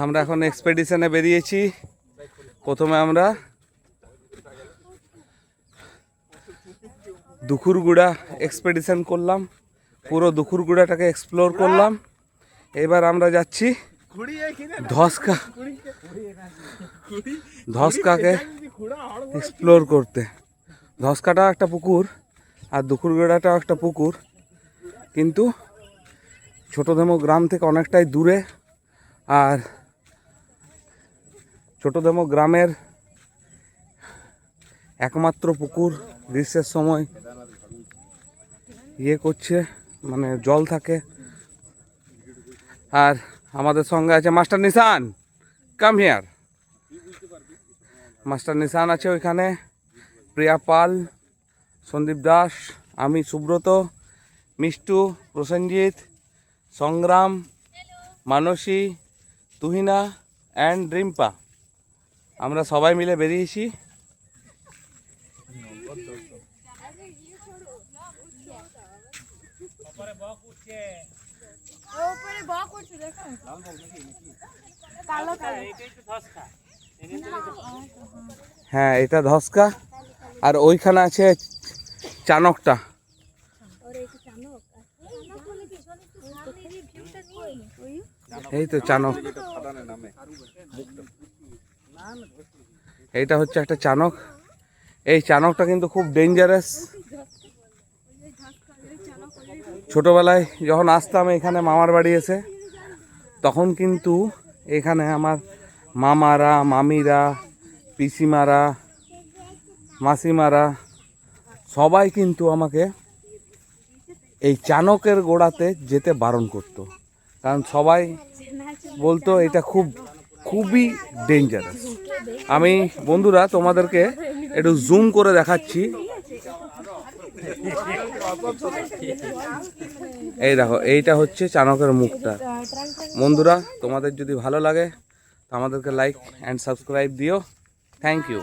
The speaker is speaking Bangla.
আমরা এখন এক্সপেডিশনে বেরিয়েছি। প্রথমে আমরা দুখুরগুড়া এক্সপেডিশন করলাম, পুরো দুখুরগুড়াটাকে এক্সপ্লোর করলাম। এবার আমরা যাচ্ছি ধসকাকে এক্সপ্লোর করতে। ধসকাটাও একটা পুকুর আর দুখুরগুড়াটাও একটা পুকুর, কিন্তু ছোটদেমো গ্রাম থেকে অনেকটাই দূরে। আর ছোটদেমো গ্রামের একমাত্র পুকুর গ্রীষ্মের সময় করছে, মানে জল থাকে। আর আমাদের সঙ্গে আছে master Nishan, come here. Master Nishan আছে ওইখানে, প্রিয়া পাল, সন্দীপ দাস, আমি সুব্রত, মিষ্টু, প্রসেনজিৎ, সংগ্রাম, মানসী, তুহিনা অ্যান্ড রিম্পা। আমরা সবাই মিলে বেরিয়েছি। হ্যাঁ, এটা ধসকা। আর ওইখানে আছে চানকটা। এই তো চানক, এইটা হচ্ছে একটা চানক। এই চানকটা কিন্তু খুব ডেঞ্জারাস। ছোটবেলায় যখন আসতাম এখানে মামার বাড়ি এসে, তখন কিন্তু এখানে আমার মামারা, মামিরা, পিসিমারা, মাসিমারা সবাই কিন্তু আমাকে এই চানকের গোড়াতে যেতে বারণ করতো, কারণ সবাই বলতো এটা খুবই ডেঞ্জারাস। আমি বন্ধুরা তোমাদেরকে একটু জুম করে দেখাচ্ছি। এই দেখো, এইটা হচ্ছে চানকের মুখটা। বন্ধুরা তোমাদের যদি ভালো লাগে তো আমাদেরকে লাইক অ্যান্ড সাবস্ক্রাইব দিও। Thank you.